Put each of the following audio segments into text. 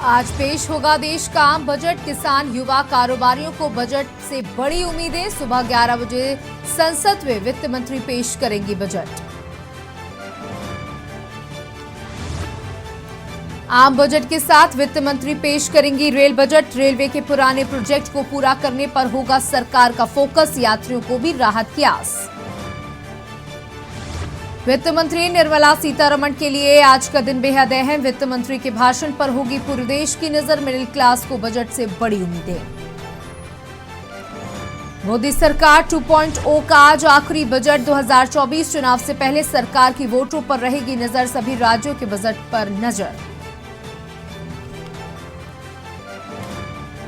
आज पेश होगा देश का आम बजट। किसान युवा कारोबारियों को बजट से बड़ी उम्मीदें। सुबह 11 बजे संसद में वित्त मंत्री पेश करेंगी बजट। आम बजट के साथ वित्त मंत्री पेश करेंगी रेल बजट। रेलवे के पुराने प्रोजेक्ट को पूरा करने पर होगा सरकार का फोकस। यात्रियों को भी राहत की आस। वित्त मंत्री निर्मला सीतारमण के लिए आज का दिन बेहद अहम। वित्त मंत्री के भाषण पर होगी पूरे देश की नजर। मिडिल क्लास को बजट से बड़ी उम्मीदें। मोदी सरकार 2.0 का आज आखिरी बजट। 2024 चुनाव से पहले सरकार की वोटों पर रहेगी नजर। सभी राज्यों के बजट पर नजर।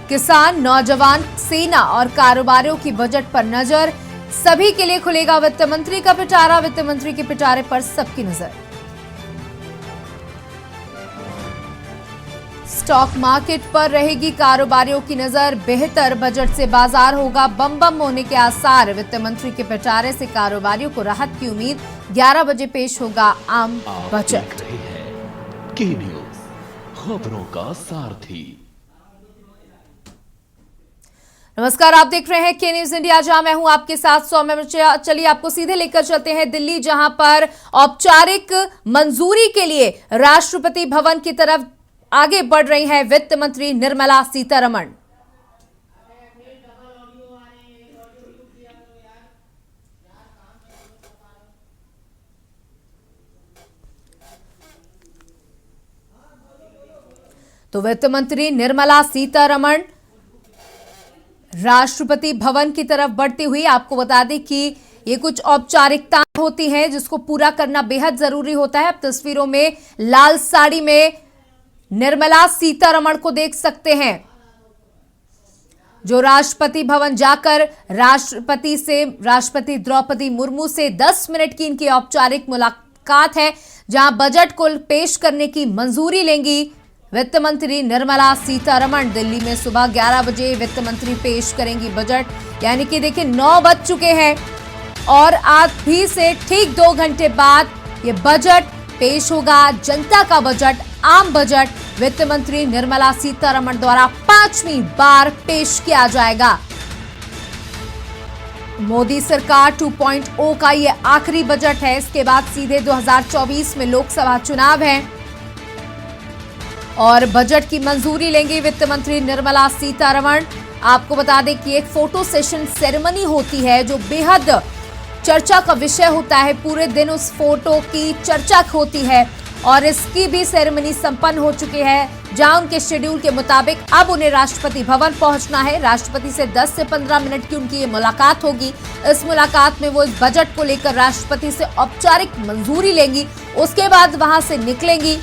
किसान, नौजवान, सेना और कारोबारियों की बजट पर नजर। सभी के लिए खुलेगा वित्त मंत्री का पिटारा। वित्त मंत्री के पिटारे पर सबकी नजर। स्टॉक मार्केट पर रहेगी कारोबारियों की नजर। बेहतर बजट से बाजार होगा बम बम होने के आसार। वित्त मंत्री के पिटारे से कारोबारियों को राहत की उम्मीद। 11 बजे पेश होगा आम बजट। की न्यूज़, खबरों का सारथी। नमस्कार, आप देख रहे हैं के न्यूज इंडिया, जहां मैं हूं आपके साथ सौम्या। चलिए आपको सीधे लेकर चलते हैं दिल्ली, जहां पर औपचारिक मंजूरी के लिए राष्ट्रपति भवन की तरफ आगे बढ़ रही है वित्त मंत्री निर्मला सीतारमण। तो वित्त मंत्री निर्मला सीतारमण राष्ट्रपति भवन की तरफ बढ़ती हुई। आपको बता दें कि ये कुछ औपचारिकताएं होती हैं जिसको पूरा करना बेहद जरूरी होता है। आप तस्वीरों में लाल साड़ी में निर्मला सीतारमण को देख सकते हैं, जो राष्ट्रपति भवन जाकर राष्ट्रपति द्रौपदी मुर्मू से 10 मिनट की इनकी औपचारिक मुलाकात है, जहां बजट को पेश करने की मंजूरी लेंगी वित्त मंत्री निर्मला सीतारमण। दिल्ली में सुबह 11 बजे वित्त मंत्री पेश करेंगी बजट। यानी कि देखिए 9 बज चुके हैं और आज भी से ठीक 2 घंटे बाद ये बजट पेश होगा। जनता का बजट, आम बजट वित्त मंत्री निर्मला सीतारमण द्वारा 5वीं बार पेश किया जाएगा। मोदी सरकार 2.0 का ये आखिरी बजट है। इसके बाद सीधे 2024 में लोकसभा चुनाव है और बजट की मंजूरी लेंगे वित्त मंत्री निर्मला सीतारमण। आपको बता दें कि एक फोटो सेशन सेरेमनी होती है जो बेहद चर्चा का विषय होता है। पूरे दिन उस फोटो की चर्चा होती है और इसकी भी सेरेमनी संपन्न हो चुकी है, जहां उनके शेड्यूल के मुताबिक अब उन्हें राष्ट्रपति भवन पहुंचना है। राष्ट्रपति से 10 से 15 मिनट की उनकी ये मुलाकात होगी। इस मुलाकात में वो इस बजट को लेकर राष्ट्रपति से औपचारिक मंजूरी लेंगी। उसके बाद वहां से निकलेंगी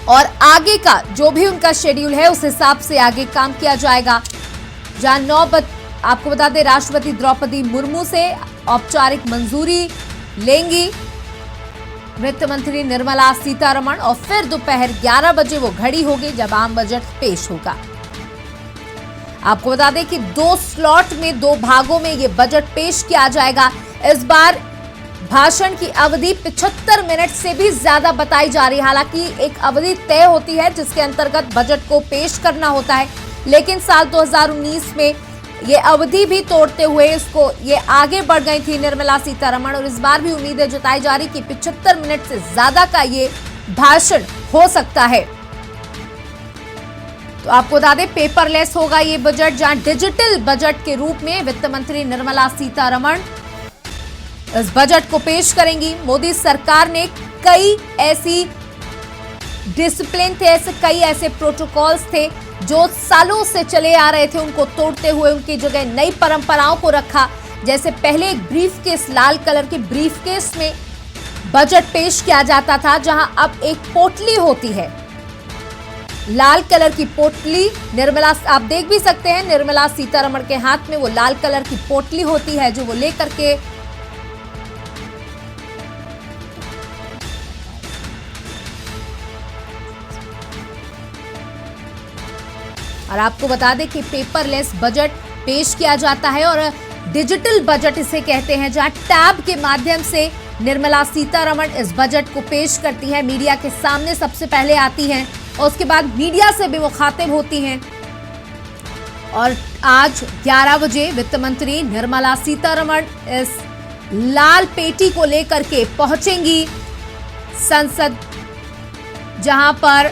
और आगे का जो भी उनका शेड्यूल है उस हिसाब से आगे काम किया जाएगा। जहां 9 बजे आपको बता दें राष्ट्रपति द्रौपदी मुर्मू से औपचारिक मंजूरी लेंगी वित्त मंत्री निर्मला सीतारमण और फिर दोपहर 11 बजे वो घड़ी होगी जब आम बजट पेश होगा। आपको बता दें कि 2 स्लॉट में 2 भागों में ये बजट पेश किया जाएगा। इस बार भाषण की अवधि 75 मिनट से भी ज्यादा बताई जा रही है। हालांकि एक अवधि तय होती है जिसके अंतर्गत बजट को पेश करना होता है, लेकिन साल 2019 में ये अवधि भी तोड़ते हुए ये आगे बढ़ गई थी निर्मला सीतारमण। और इस बार भी उम्मीदें जताई जा रही कि 75 मिनट से ज्यादा का ये भाषण हो सकता है। तो आपको बता दें पेपरलेस होगा ये बजट, जहां डिजिटल बजट के रूप में वित्त मंत्री निर्मला सीतारमण इस बजट को पेश करेंगी। मोदी सरकार ने कई ऐसी डिसिप्लिन थे, कई ऐसे प्रोटोकॉल्स थे जो सालों से चले आ रहे थे, उनको तोड़ते हुए उनकी जगह नई परंपराओं को रखा। जैसे पहले एक ब्रीफकेस, लाल कलर के ब्रीफकेस में बजट पेश किया जाता था, जहां अब एक पोटली होती है, लाल कलर की पोटली। निर्मला, आप देख भी सकते हैं निर्मला सीतारमण के हाथ में वो लाल कलर की पोटली होती है जो वो लेकर के और आपको बता दें कि पेपरलेस बजट पेश किया जाता है और डिजिटल बजट इसे कहते हैं, जहां टैब के माध्यम से निर्मला सीतारमण इस बजट को पेश करती है, मीडिया के सामने सबसे पहले आती हैं और उसके बाद मीडिया से भी मुखातिब होती हैं। और आज 11 बजे वित्त मंत्री निर्मला सीतारमण इस लाल पेटी को लेकर के पहुंचेंगी संसद, जहां पर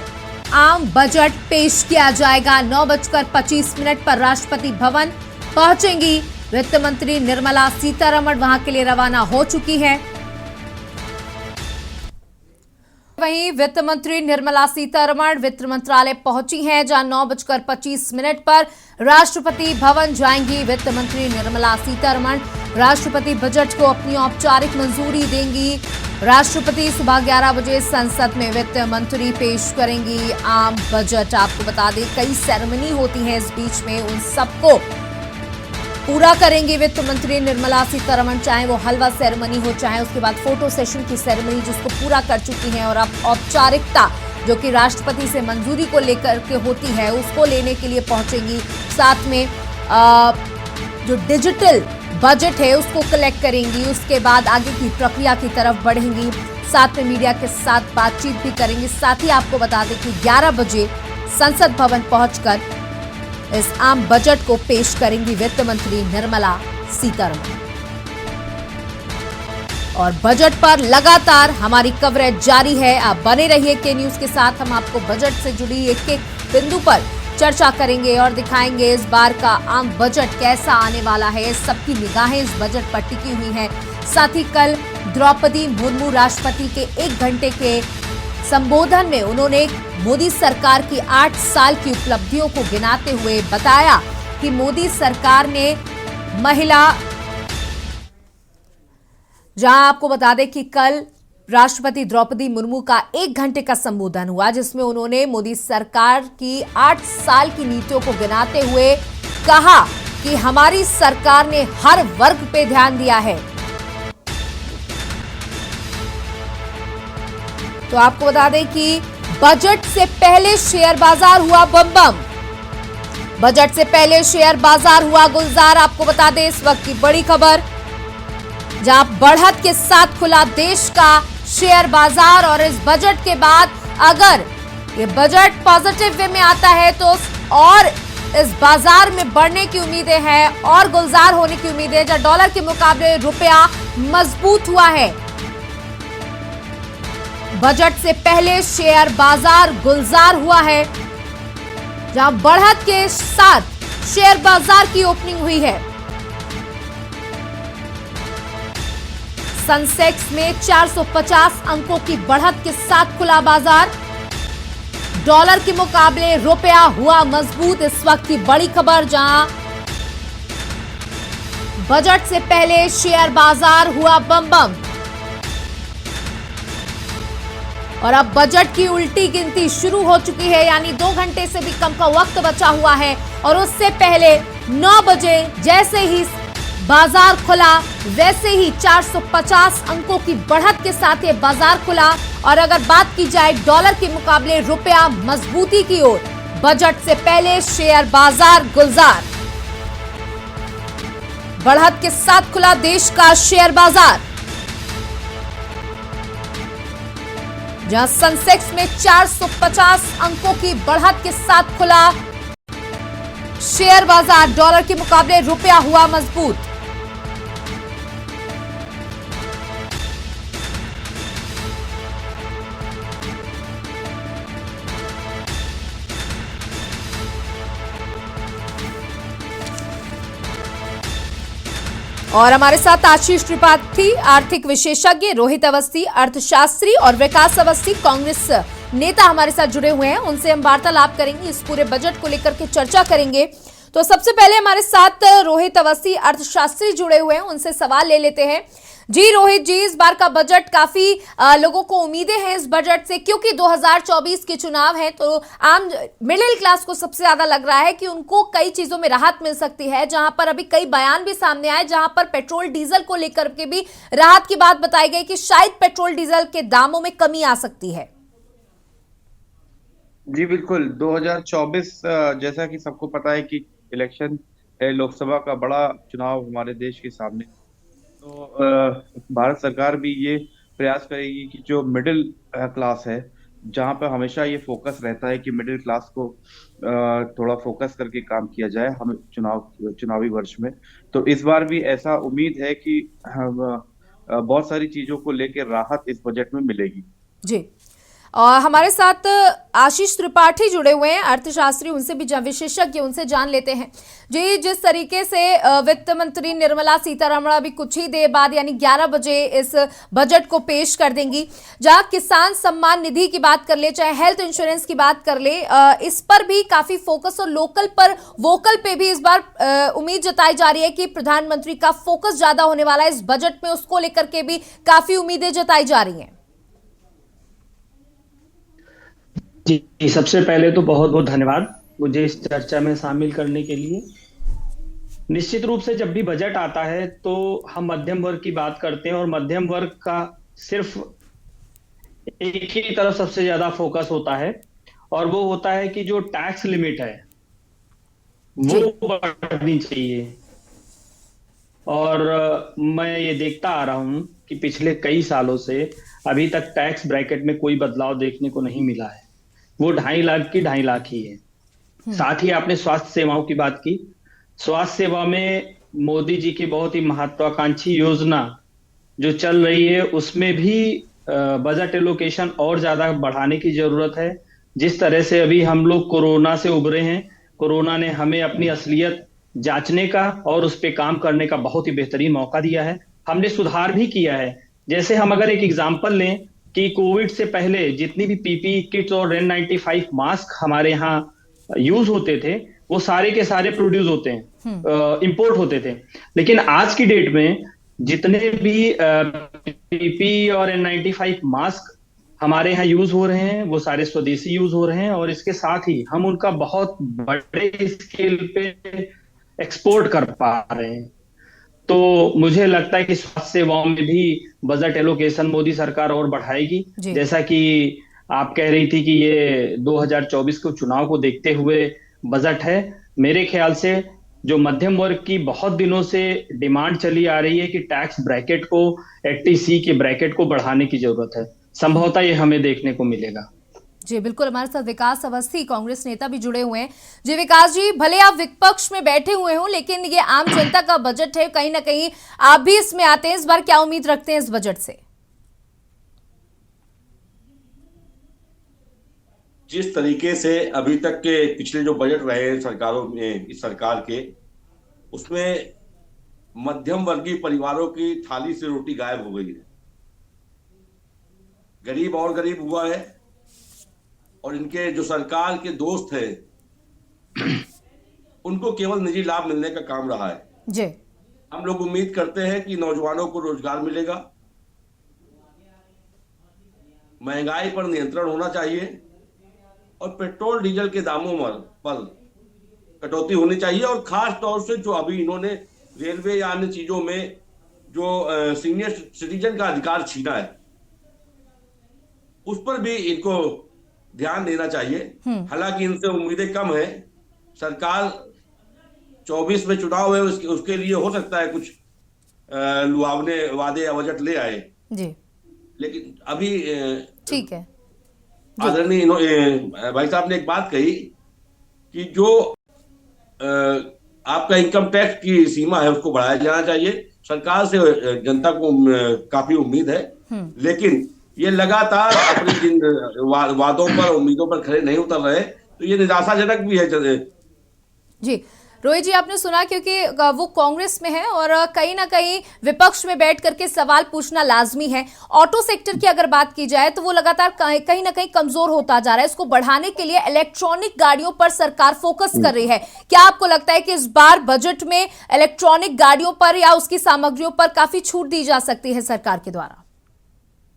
आम बजट पेश किया जाएगा। 9:25 पर राष्ट्रपति भवन पहुंचेंगी वित्त मंत्री निर्मला सीतारमण, वहां के लिए रवाना हो चुकी हैं। वहीं वित्त मंत्री निर्मला सीतारमण वित्त मंत्रालय पहुंची हैं, जहां 9:25 पर राष्ट्रपति भवन जाएंगी वित्त मंत्री निर्मला सीतारमण। राष्ट्रपति बजट को अपनी औपचारिक मंजूरी देंगी। राष्ट्रपति सुबह 11 बजे संसद में वित्त मंत्री पेश करेंगी आम बजट। आपको बता दें कई सेरेमनी होती है इस बीच में, उन सबको पूरा करेंगे वित्त मंत्री निर्मला सीतारमण, चाहे वो हलवा सेरेमनी हो, चाहे उसके बाद फोटो सेशन की सेरेमनी, जिसको पूरा कर चुकी हैं। और अब औपचारिकता जो कि राष्ट्रपति से मंजूरी को लेकर के होती है, उसको लेने के लिए पहुंचेंगी। साथ में जो डिजिटल बजट है उसको कलेक्ट करेंगी। उसके बाद आगे की प्रक्रिया की तरफ बढ़ेंगी। साथ में मीडिया के साथ बातचीत भी करेंगी। साथ ही आपको बता दें कि 11 बजे संसद भवन पहुंचकर इस आम बजट को पेश करेंगी वित्त मंत्री निर्मला सीतारमण। और बजट पर लगातार हमारी कवरेज जारी है। आप बने रहिए के न्यूज के साथ। हम आपको बजट से जुड़ी एक एक बिंदु पर चर्चा करेंगे और दिखाएंगे इस बार का आम बजट कैसा आने वाला है। सबकी निगाहें इस बजट पर टिकी हुई हैं। साथ ही कल द्रौपदी मुर्मू राष्ट्रपति के 1 घंटे के संबोधन में उन्होंने मोदी सरकार की 8 साल की उपलब्धियों को गिनाते हुए बताया कि मोदी सरकार ने महिला, जहां आपको बता दें कि कल राष्ट्रपति द्रौपदी मुर्मू का 1 घंटे का संबोधन हुआ, जिसमें उन्होंने मोदी सरकार की 8 साल की नीतियों को गिनाते हुए कहा कि हमारी सरकार ने हर वर्ग पे ध्यान दिया है। तो आपको बता दें कि बजट से पहले शेयर बाजार हुआ बम बम। बजट से पहले शेयर बाजार हुआ गुलजार। आपको बता दें इस वक्त की बड़ी खबर, जहां बढ़त के साथ खुला देश का शेयर बाजार। और इस बजट के बाद अगर ये बजट पॉजिटिव वे में आता है तो और इस बाजार में बढ़ने की उम्मीदें हैं और गुलजार होने की उम्मीदें, जहां डॉलर के मुकाबले रुपया मजबूत हुआ है। बजट से पहले शेयर बाजार गुलजार हुआ है, जहां बढ़त के साथ शेयर बाजार की ओपनिंग हुई है। सेंसेक्स में 450 अंकों की बढ़त के साथ खुला बाजार। डॉलर के मुकाबले रुपया हुआ मजबूत। इस वक्त की बड़ी खबर, जहां बजट से पहले शेयर बाजार हुआ बम बम। और अब बजट की उल्टी गिनती शुरू हो चुकी है, यानी 2 घंटे से भी कम का वक्त बचा हुआ है। और उससे पहले 9 बजे जैसे ही बाजार खुला, वैसे ही 450 अंकों की बढ़त के साथ ये बाजार खुला। और अगर बात की जाए डॉलर के मुकाबले रुपया मजबूती की ओर, बजट से पहले शेयर बाजार गुलजार। बढ़त के साथ खुला देश का शेयर बाजार, जहां सेंसेक्स में 450 अंकों की बढ़त के साथ खुला शेयर बाजार। डॉलर के मुकाबले रुपया हुआ मजबूत। और हमारे साथ आशीष त्रिपाठी, आर्थिक विशेषज्ञ, रोहित अवस्थी, अर्थशास्त्री, और विकास अवस्थी, कांग्रेस नेता हमारे साथ जुड़े हुए हैं। उनसे हम वार्तालाप करेंगे, इस पूरे बजट को लेकर के चर्चा करेंगे। तो सबसे पहले हमारे साथ रोहित अवस्थी, अर्थशास्त्री, जुड़े हुए हैं, उनसे सवाल ले लेते हैं। जी रोहित जी, इस बार का बजट काफी लोगों को उम्मीदें हैं इस बजट से, क्योंकि 2024 के चुनाव हैं, तो आम मिडिल क्लास को सबसे ज्यादा लग रहा है कि उनको कई चीजों में राहत मिल सकती है। जहां पर अभी कई बयान भी सामने आए, जहां पर पेट्रोल डीजल को लेकर के भी राहत की बात बताई गई कि शायद पेट्रोल डीजल के दामों में कमी आ सकती है। जी बिल्कुल, 2024 जैसा कि सबको पता है कि इलेक्शन है, लोकसभा का बड़ा चुनाव हमारे देश के सामने। तो भारत सरकार भी ये प्रयास करेगी कि जो मिडिल क्लास है जहाँ पे हमेशा ये फोकस रहता है कि मिडिल क्लास को थोड़ा फोकस करके काम किया जाए हम चुनावी वर्ष में। तो इस बार भी ऐसा उम्मीद है कि बहुत सारी चीजों को लेकर राहत इस बजट में मिलेगी। जी। और हमारे साथ आशीष त्रिपाठी जुड़े हुए हैं, अर्थशास्त्री, उनसे भी विशेषज्ञ, उनसे जान लेते हैं। जी, जिस तरीके से वित्त मंत्री निर्मला सीतारमण अभी कुछ ही देर बाद यानी 11 बजे इस बजट को पेश कर देंगी, जहां किसान सम्मान निधि की बात कर ले, चाहे हेल्थ इंश्योरेंस की बात कर ले, इस पर भी काफी फोकस और लोकल पर वोकल पे भी इस बार उम्मीद जताई जा रही है कि प्रधानमंत्री का फोकस ज्यादा होने वाला है इस बजट में, उसको लेकर के भी काफी उम्मीदें जताई जा रही हैं। जी, सबसे पहले तो बहुत बहुत धन्यवाद मुझे इस चर्चा में शामिल करने के लिए। निश्चित रूप से जब भी बजट आता है तो हम मध्यम वर्ग की बात करते हैं, और मध्यम वर्ग का सिर्फ एक ही तरफ सबसे ज्यादा फोकस होता है, और वो होता है कि जो टैक्स लिमिट है जी। वो बढ़नी चाहिए। और मैं ये देखता आ रहा हूं कि पिछले कई सालों से अभी तक टैक्स ब्रैकेट में कोई बदलाव देखने को नहीं मिला है। वो 2.5 लाख की 2.5 लाख ही है। साथ ही आपने स्वास्थ्य सेवाओं की बात की। स्वास्थ्य सेवा में मोदी जी की बहुत ही महत्वाकांक्षी योजना जो चल रही है, उसमें भी बजट एलोकेशन और ज्यादा बढ़ाने की जरूरत है। जिस तरह से अभी हम लोग कोरोना से उभरे हैं, कोरोना ने हमें अपनी असलियत जांचने का और उस पे काम करने का बहुत ही बेहतरीन मौका दिया है। हमने सुधार भी किया है। जैसे हम अगर एक एग्जांपल लें कि कोविड से पहले जितनी भी पीपीई किट्स और N95 मास्क हमारे यहाँ यूज होते थे, वो सारे के सारे प्रोड्यूस होते हैं, इंपोर्ट होते थे। लेकिन आज की डेट में जितने भी पीपीई और N95 मास्क हमारे यहाँ यूज हो रहे हैं, वो सारे स्वदेशी यूज हो रहे हैं, और इसके साथ ही हम उनका बहुत बड़े स्केल पे एक्सपोर्ट कर पा रहे हैं। तो मुझे लगता है कि स्वास्थ्य सेवाओं में भी बजट एलोकेशन मोदी सरकार और बढ़ाएगी। जी। जैसा कि आप कह रही थी कि ये 2024 के चुनाव को देखते हुए बजट है, मेरे ख्याल से जो मध्यम वर्ग की बहुत दिनों से डिमांड चली आ रही है कि टैक्स ब्रैकेट को, 80C के ब्रैकेट को बढ़ाने की जरूरत है, संभवतः ये हमें देखने को मिलेगा। जी बिल्कुल, हमारे साथ विकास अवस्थी कांग्रेस नेता भी जुड़े हुए हैं। जी विकास जी, भले आप विपक्ष में बैठे हुए हो, लेकिन ये आम जनता का बजट है, कहीं ना कहीं आप भी इसमें आते हैं। इस बार क्या उम्मीद रखते हैं इस बजट से? जिस तरीके से अभी तक के पिछले जो बजट रहे हैं सरकारों में, इस सरकार के, उसमें मध्यम वर्गीय परिवारों की थाली से रोटी गायब हो गई है। गरीब और गरीब हुआ है, और इनके जो सरकार के दोस्त हैं उनको केवल निजी लाभ मिलने का काम रहा है। जी। हम लोग उम्मीद करते हैं कि नौजवानों को रोजगार मिलेगा, महंगाई पर नियंत्रण होना चाहिए, और पेट्रोल डीजल के दामों पर कटौती होनी चाहिए। और खास तौर से जो अभी इन्होंने रेलवे या अन्य चीजों में जो सीनियर सिटीजन का अधिकार छीना है, उस पर भी इनको ध्यान देना चाहिए। हालांकि इनसे उम्मीदें कम है। सरकार 24 में चुनाव है, उसके लिए हो सकता है कुछ लुभावने वादे या बजट ले आए जी। लेकिन अभी ठीक है। आदरणीय भाई साहब ने एक बात कही कि जो आपका इनकम टैक्स की सीमा है उसको बढ़ाया जाना चाहिए। सरकार से जनता को काफी उम्मीद है, लेकिन ये लगातार अपने जिन वादों पर, उम्मीदों पर खड़े नहीं उतर रहे, तो ये निराशाजनक भी है। जी रोहित जी, आपने सुना, क्योंकि वो कांग्रेस में है और कहीं ना कहीं विपक्ष में बैठ करके सवाल पूछना लाजमी है। ऑटो सेक्टर की अगर बात की जाए तो वो लगातार कहीं ना कहीं कमजोर होता जा रहा है। इसको बढ़ाने के लिए इलेक्ट्रॉनिक गाड़ियों पर सरकार फोकस कर रही है। क्या आपको लगता है कि इस बार बजट में इलेक्ट्रॉनिक गाड़ियों पर या उसकी सामग्रियों पर काफी छूट दी जा सकती है सरकार के द्वारा?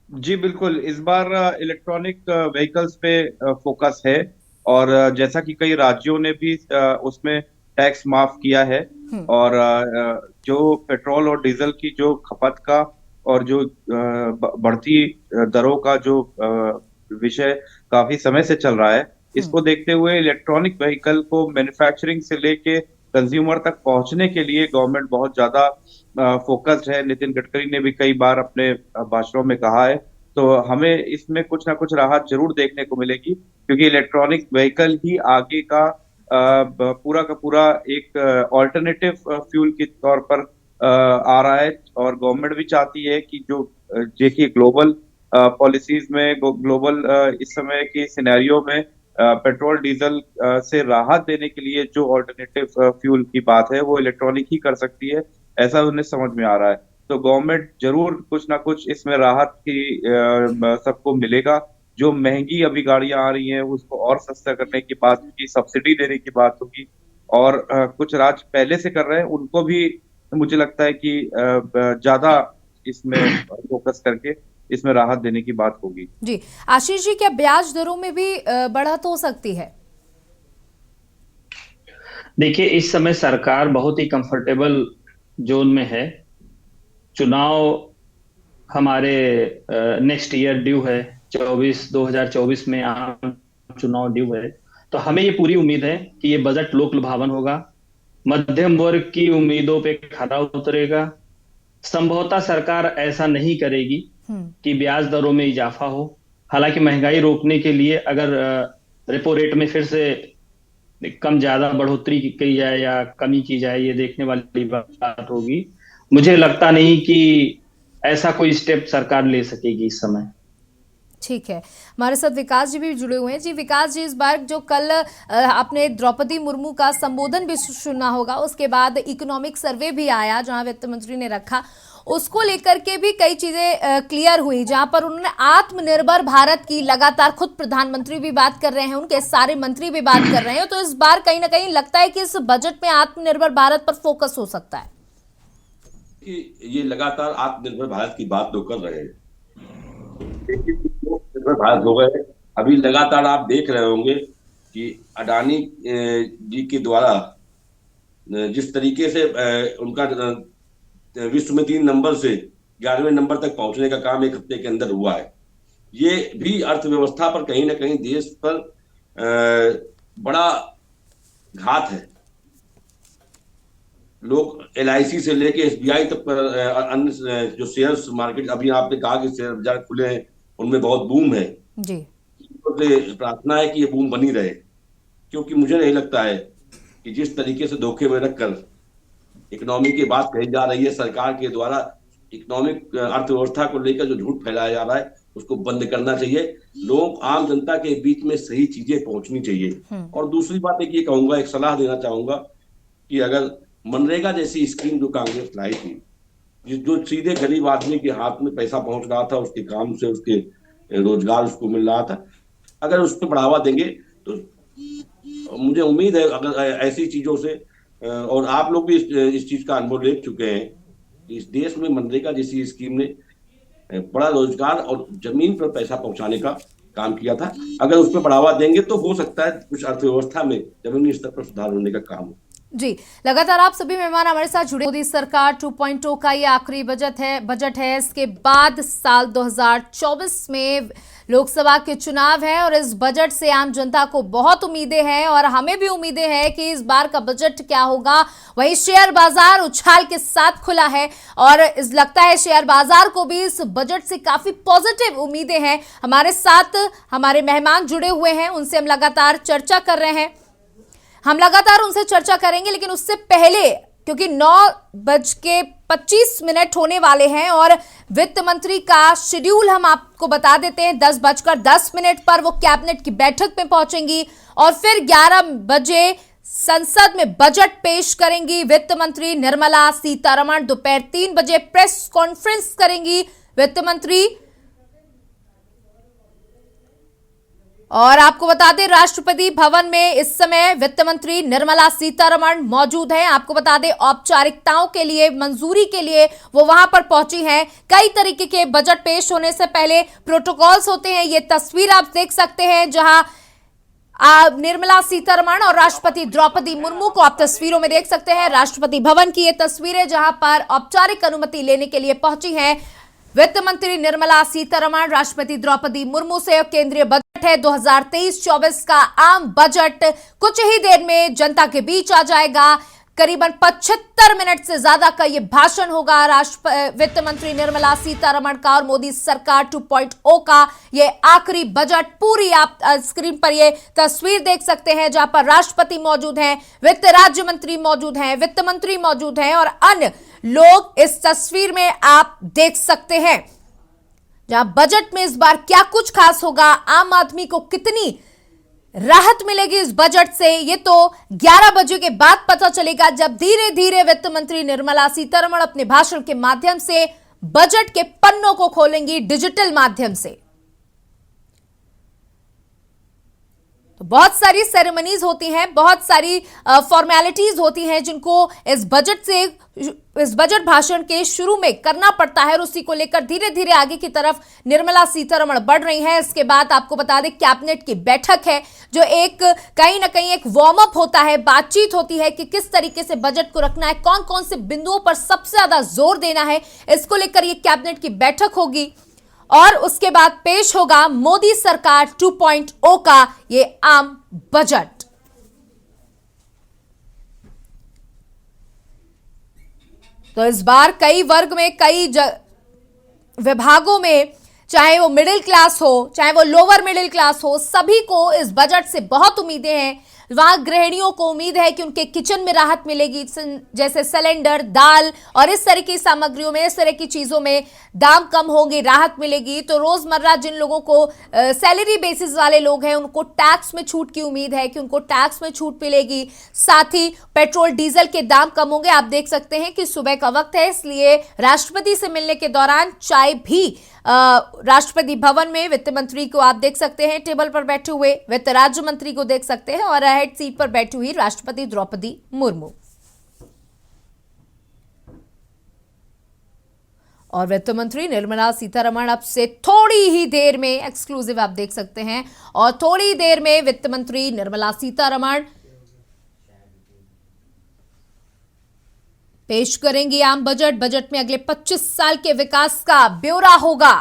जी बिल्कुल, इस बार इलेक्ट्रॉनिक व्हीकल्स पे फोकस है, और जैसा कि कई राज्यों ने भी उसमें टैक्स माफ किया है, और जो पेट्रोल और डीजल की जो खपत का और जो बढ़ती दरों का जो विषय काफी समय से चल रहा है, इसको देखते हुए इलेक्ट्रॉनिक व्हीकल को मैन्युफैक्चरिंग से लेके कंज्यूमर तक पहुंचने के लिए गवर्नमेंट बहुत ज्यादा फोकस्ड है। नितिन गडकरी ने भी कई बार अपने भाषणों में कहा है तो हमें इसमें कुछ ना कुछ राहत जरूर देखने को मिलेगी, क्योंकि इलेक्ट्रॉनिक व्हीकल ही आगे का पूरा का पूरा एक ऑल्टरनेटिव फ्यूल के तौर पर आ रहा है। और गवर्नमेंट भी चाहती है कि जो देखिए ग्लोबल पॉलिसीज में, ग्लोबल इस समय के सिनेरियो में पेट्रोल डीजल से राहत देने के लिए जो ऑल्टरनेटिव फ्यूल की बात है वो इलेक्ट्रॉनिक ही कर सकती है, ऐसा उन्हें समझ में आ रहा है। तो गवर्नमेंट जरूर कुछ ना कुछ इसमें राहत की सबको मिलेगा। जो महंगी अभी गाड़ियां आ रही हैं उसको और सस्ता करने की बात होगी, सब्सिडी देने की बात होगी, और कुछ राज्य पहले से कर रहे हैं उनको भी मुझे लगता है कि ज्यादा इसमें फोकस करके इसमें राहत देने की बात होगी। जी आशीष जी, क्या ब्याज दरों में भी बढ़त हो सकती है? देखिए, इस समय सरकार बहुत ही कंफर्टेबल जोन में है। चुनाव हमारे नेक्स्ट ईयर ड्यू है, 2024 में आम चुनाव ड्यू है। तो हमें ये पूरी उम्मीद है कि ये बजट लोक लुभावन होगा, मध्यम वर्ग की उम्मीदों पे खरा उतरेगा। संभवतः सरकार ऐसा नहीं करेगी कि ब्याज दरों में इजाफा हो। हालांकि महंगाई रोकने के लिए अगर रेपो रेट में फिर से कम ज्यादा बढ़ोतरी की जाए या कमी की जाए, ये देखने वाली बात होगी। मुझे लगता नहीं कि ऐसा कोई स्टेप सरकार ले सकेगी इस समय। ठीक है, हमारे साथ विकास जी भी जुड़े हुए हैं। जी विकास जी, इस बार जो कल आपने द्रौपदी मुर्मू का संबोधन भी सुना होगा, उसके बाद इकोनॉमिक सर्वे भी आया जहां वित्त मंत्री ने रखा, उसको लेकर के भी कई चीजें क्लियर हुई, जहां पर उन्होंने आत्मनिर्भर भारत की लगातार खुद प्रधानमंत्री भी बात कर रहे हैं, उनके सारे मंत्री भी बात कर रहे हैं। तो इस बार कहीं ना कहीं लगता है कि इस बजट में आत्मनिर्भर भारत पर फोकस हो सकता है कि ये लगातार आत्मनिर्भर भारत की बात तो कर रहे हैं, आत्मनिर्भर भारत हो गए। अभी लगातार आप देख रहे होंगे कि अडानी जी के द्वारा जिस तरीके से उनका विश्व में 3 नंबर से 11वें नंबर तक पहुंचने का काम 1 हफ्ते के अंदर हुआ है, ये भी अर्थव्यवस्था पर कहीं ना कहीं देश पर बड़ा घात है। लोग LIC से लेके SBI तक पर अन्य जो शेयर्स मार्केट, अभी आपने कहा कि शेयर बाजार खुले हैं, उनमें बहुत बूम है जी। तो प्रार्थना है कि ये बूम बनी रहे, क्योंकि मुझे नहीं लगता है कि जिस तरीके से धोखे में रखकर इकोनॉमी की बात कही जा रही है सरकार के द्वारा, इकोनॉमिक अर्थव्यवस्था को लेकर जो झूठ फैलाया जा रहा है उसको बंद करना चाहिए। लोग, आम जनता के बीच में सही चीजें पहुंचनी चाहिए। और दूसरी बात एक ये कहूंगा, एक सलाह देना चाहूंगा कि अगर मनरेगा जैसी स्कीम जो कांग्रेस लाई थी, जो सीधे गरीब आदमी के हाथ में पैसा पहुंच रहा था, उसके काम से उसके रोजगार उसको मिल रहा था, अगर उसको बढ़ावा देंगे तो मुझे उम्मीद है अगर ऐसी चीजों से, और आप लोग भी इस चीज का अनुभव ले चुके हैं, इस देश में मनरेगा जैसी स्कीम ने बड़ा रोजगार और जमीन पर पैसा पहुंचाने का काम किया था। अगर उस पर बढ़ावा देंगे तो हो सकता है कुछ अर्थव्यवस्था में जमीनी स्तर पर सुधार होने का काम हो। जी, लगातार आप सभी मेहमान हमारे साथ जुड़े। मोदी सरकार 2.0 का ये आखिरी बजट है। इसके बाद साल 2024 में लोकसभा के चुनाव है और इस बजट से आम जनता को बहुत उम्मीदें हैं और हमें भी उम्मीदें हैं कि इस बार का बजट क्या होगा। वहीं शेयर बाजार उछाल के साथ खुला है और लगता है शेयर बाजार को भी इस बजट से काफी पॉजिटिव उम्मीदें हैं। हमारे साथ हमारे मेहमान जुड़े हुए हैं, उनसे हम लगातार चर्चा कर रहे हैं। हम लगातार उनसे चर्चा करेंगे, लेकिन उससे पहले क्योंकि 9:25 होने वाले हैं और वित्त मंत्री का शेड्यूल हम आपको बता देते हैं। 10:10 पर वो कैबिनेट की बैठक में पहुंचेंगी और फिर 11 बजे संसद में बजट पेश करेंगी वित्त मंत्री निर्मला सीतारमण। दोपहर 3 बजे प्रेस कॉन्फ्रेंस करेंगी वित्त मंत्री। और आपको बता दें, राष्ट्रपति भवन में इस समय वित्त मंत्री निर्मला सीतारमण मौजूद हैं। आपको बता दें, औपचारिकताओं के लिए, मंजूरी के लिए वो वहां पर पहुंची हैं। कई तरीके के बजट पेश होने से पहले प्रोटोकॉल्स होते हैं। ये तस्वीर आप देख सकते हैं जहां निर्मला सीतारमण और राष्ट्रपति द्रौपदी मुर्मू को आप तस्वीरों में देख सकते हैं। राष्ट्रपति भवन की ये तस्वीरें जहां पर औपचारिक अनुमति लेने के लिए पहुंची हैं वित्त मंत्री निर्मला सीतारमण राष्ट्रपति द्रौपदी मुर्मू से। केंद्रीय बजट है 2023-24 का आम बजट कुछ ही देर में जनता के बीच आ जाएगा। करीबन 75 मिनट से ज्यादा का ये भाषण होगा वित्त मंत्री निर्मला सीतारमण का और मोदी सरकार 2.0 का ये आखिरी बजट। पूरी आप स्क्रीन पर ये तस्वीर देख सकते हैं जहां पर राष्ट्रपति मौजूद हैं, वित्त राज्य मंत्री मौजूद हैं, वित्त मंत्री मौजूद हैं और अन्य लोग इस तस्वीर में आप देख सकते हैं। जहां बजट में इस बार क्या कुछ खास होगा, आम आदमी को कितनी राहत मिलेगी इस बजट से, ये तो 11 बजे के बाद पता चलेगा जब धीरे धीरे वित्त मंत्री निर्मला सीतारमण अपने भाषण के माध्यम से बजट के पन्नों को खोलेंगी डिजिटल माध्यम से। तो बहुत सारी सेरेमनीज होती हैं, बहुत सारी फॉर्मेलिटीज होती हैं जिनको इस बजट भाषण के शुरू में करना पड़ता है और उसी को लेकर धीरे धीरे आगे की तरफ निर्मला सीतारमण बढ़ रही हैं। इसके बाद आपको बता दें कैबिनेट की बैठक है जो एक कहीं ना कहीं एक वार्म अप होता है, बातचीत होती है कि किस तरीके से बजट को रखना है, कौन कौन से बिंदुओं पर सबसे ज्यादा जोर देना है, इसको लेकर ये कैबिनेट की बैठक होगी और उसके बाद पेश होगा मोदी सरकार 2.0 का ये आम बजट। तो इस बार कई वर्ग में, कई विभागों में, चाहे वो मिडिल क्लास हो, चाहे वो लोअर मिडिल क्लास हो, सभी को इस बजट से बहुत उम्मीदें हैं। वहां गृहिणियों को उम्मीद है कि उनके किचन में राहत मिलेगी, जैसे सिलेंडर, दाल और इस तरह की सामग्रियों में, इस तरह की चीजों में दाम कम होंगे, राहत मिलेगी। तो रोजमर्रा जिन लोगों को सैलरी बेसिस वाले लोग हैं उनको टैक्स में छूट की उम्मीद है कि उनको टैक्स में छूट मिलेगी। साथ ही पेट्रोल डीजल के दाम कम होंगे। आप देख सकते हैं कि सुबह का वक्त है, इसलिए राष्ट्रपति से मिलने के दौरान चाय भी राष्ट्रपति भवन में वित्त मंत्री को आप देख सकते हैं टेबल पर बैठे हुए, वित्त राज्य मंत्री को देख सकते हैं और हेड सीट पर बैठी हुई राष्ट्रपति द्रौपदी मुर्मू। और वित्त मंत्री निर्मला सीतारमण अब से थोड़ी ही देर में, एक्सक्लूसिव आप देख सकते हैं, और थोड़ी देर में वित्त मंत्री निर्मला सीतारमण पेश करेंगी आम बजट। बजट में अगले 25 साल के विकास का ब्यौरा होगा,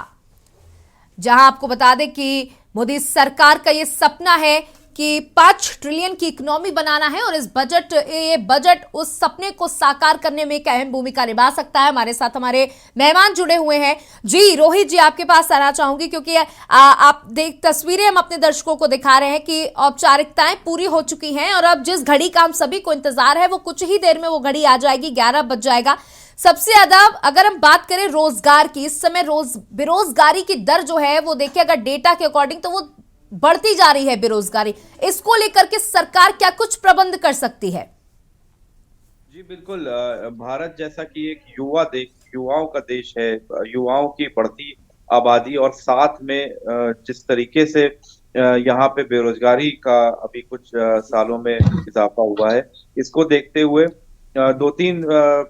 जहां आपको बता दें कि मोदी सरकार का यह सपना है कि 5 ट्रिलियन की इकोनॉमी बनाना है और ये बजट उस सपने को साकार करने में एक अहम भूमिका निभा सकता है। हमारे साथ हमारे मेहमान जुड़े हुए हैं। जी रोहित जी, आपके पास आना चाहूंगी क्योंकि आप तस्वीरें हम अपने दर्शकों को दिखा रहे हैं कि औपचारिकताएं पूरी हो चुकी हैं और अब जिस घड़ी का हम सभी को इंतजार है वो कुछ ही देर में वो घड़ी आ जाएगी, 11 बज जाएगा। सबसे ज्यादा अगर हम बात करें रोजगार की, इस समय बेरोजगारी की दर जो है वो देखिए अगर डेटा के अकॉर्डिंग तो वो बढ़ती जा रही है बेरोजगारी। इसको लेकर के सरकार क्या कुछ प्रबंध कर सकती है? जी बिल्कुल, भारत जैसा कि एक युवाओं का देश है, युवाओं की बढ़ती आबादी और साथ में जिस तरीके से यहाँ पे बेरोजगारी का अभी कुछ सालों में इजाफा हुआ है, इसको देखते हुए 2-3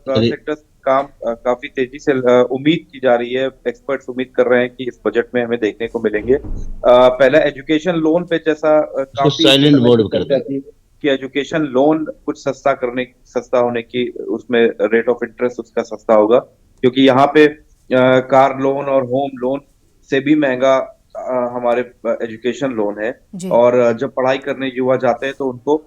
सेक्टर्स काम काफी तेजी से उम्मीद की जा रही है। एक्सपर्ट्स उम्मीद कर रहे हैं कि इस बजट में हमें देखने को मिलेंगे। पहला एजुकेशन लोन पे, जैसा काफी कि एजुकेशन लोन कुछ सस्ता होने की, उसमें रेट ऑफ इंटरेस्ट उसका सस्ता होगा, क्योंकि यहाँ पे कार लोन और होम लोन से भी महंगा हमारे एजुकेशन लोन है। और जब पढ़ाई करने युवा जाते हैं तो उनको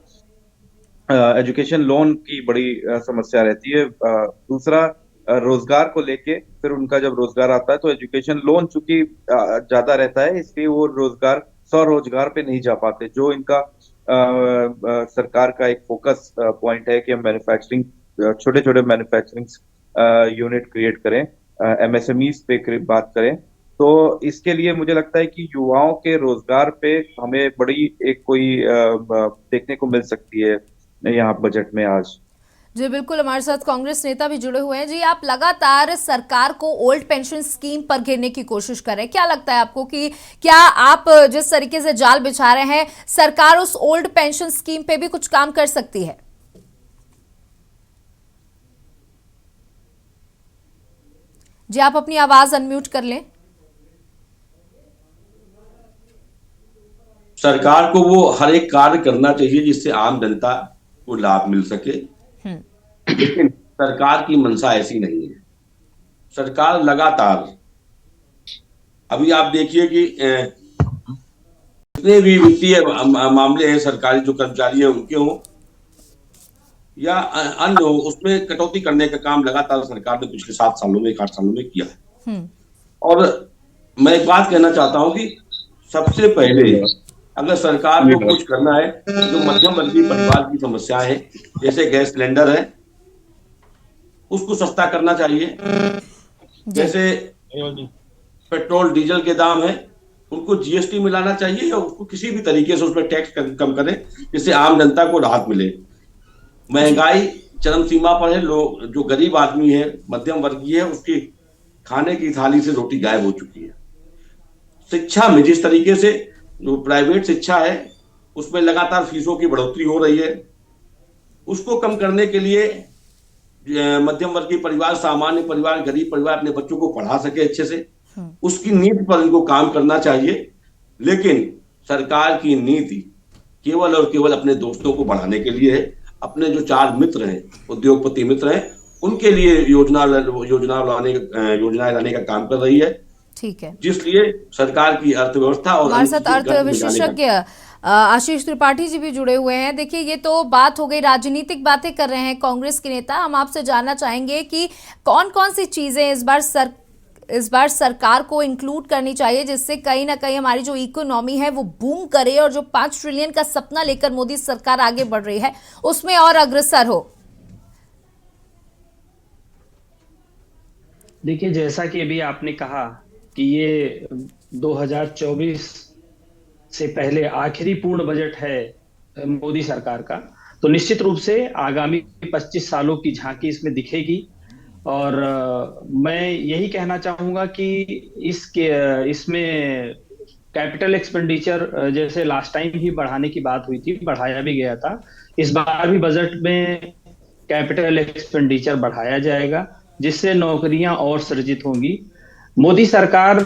एजुकेशन लोन की बड़ी समस्या रहती है। दूसरा रोजगार को लेके, फिर उनका जब रोजगार आता है तो एजुकेशन लोन चूंकि ज्यादा रहता है, इसलिए वो स्वरोजगार पे नहीं जा पाते। जो इनका सरकार का एक फोकस पॉइंट है कि हम मैन्युफैक्चरिंग, छोटे छोटे मैन्युफैक्चरिंग यूनिट क्रिएट करें, एमएसएमईज पे बात करें, तो इसके लिए मुझे लगता है कि युवाओं के रोजगार पे हमें बड़ी एक कोई देखने को मिल सकती है यहाँ बजट में आज। जी बिल्कुल, हमारे साथ कांग्रेस नेता भी जुड़े हुए हैं। जी, आप लगातार सरकार को ओल्ड पेंशन स्कीम पर घेरने की कोशिश कर रहे हैं, क्या लगता है आपको कि क्या आप जिस तरीके से जाल बिछा रहे हैं, सरकार उस ओल्ड पेंशन स्कीम पे भी कुछ काम कर सकती है? जी, आप अपनी आवाज अनम्यूट कर लें। सरकार को वो हर एक कार्य करना चाहिए जिससे आम जनता को लाभ मिल सके, लेकिन सरकार की मंशा ऐसी नहीं है। सरकार लगातार, अभी आप देखिए कि जितने भी वित्तीय मामले हैं, सरकारी जो कर्मचारी हैं उनके हों, या अन्य हो, उसमें कटौती करने का काम लगातार सरकार ने पिछले 7 सालों में 8 सालों में किया है। और मैं एक बात कहना चाहता हूं कि सबसे पहले अगर सरकार को कुछ करना है, जो मध्यम वर्गीय परिवार की समस्या है, जैसे गैस सिलेंडर है, उसको सस्ता करना चाहिए। जैसे पेट्रोल डीजल के दाम है, उनको जीएसटी मिलाना चाहिए या उसको किसी भी तरीके से उसमें टैक्स कम करें, जिससे आम जनता को राहत मिले। महंगाई चरम सीमा पर है, लोग जो गरीब आदमी है, मध्यम वर्गीय है, उसकी खाने की थाली से रोटी गायब हो चुकी है। शिक्षा में जिस तरीके से जो प्राइवेट शिक्षा है उसमें लगातार फीसों की बढ़ोतरी हो रही है, उसको कम करने के लिए मध्यम वर्गीय परिवार, सामान्य परिवार, गरीब परिवार अपने बच्चों को पढ़ा सके अच्छे से, उसकी नीति पर इनको काम करना चाहिए। लेकिन सरकार की नीति केवल और केवल अपने दोस्तों को बढ़ाने के लिए है। अपने जो 4 मित्र हैं, उद्योगपति मित्र हैं, उनके लिए योजनाएं लाने का काम कर रही है। ठीक है, जिसलिए सरकार की अर्थव्यवस्था और हमारे साथ अर्थ विशेषज्ञ आशीष त्रिपाठी जी भी जुड़े हुए हैं। देखिए, ये तो बात हो गई, राजनीतिक बातें कर रहे हैं कांग्रेस के नेता। हम आपसे जानना चाहेंगे कि कौन कौन सी चीजें इस बार सरकार को इंक्लूड करनी चाहिए, जिससे कहीं ना कहीं हमारी जो इकोनॉमी है वो बूम करे और जो 5 ट्रिलियन का सपना लेकर मोदी सरकार आगे बढ़ रही है उसमें और अग्रसर हो। देखिए, जैसा कि अभी आपने कहा कि ये 2024 से पहले आखिरी पूर्ण बजट है मोदी सरकार का, तो निश्चित रूप से आगामी 25 सालों की झांकी इसमें दिखेगी। और मैं यही कहना चाहूंगा कि इसमें कैपिटल एक्सपेंडिचर, जैसे लास्ट टाइम भी बढ़ाने की बात हुई थी, बढ़ाया भी गया था, इस बार भी बजट में कैपिटल एक्सपेंडिचर बढ़ाया जाएगा, जिससे नौकरियां और सृजित होंगी। मोदी सरकार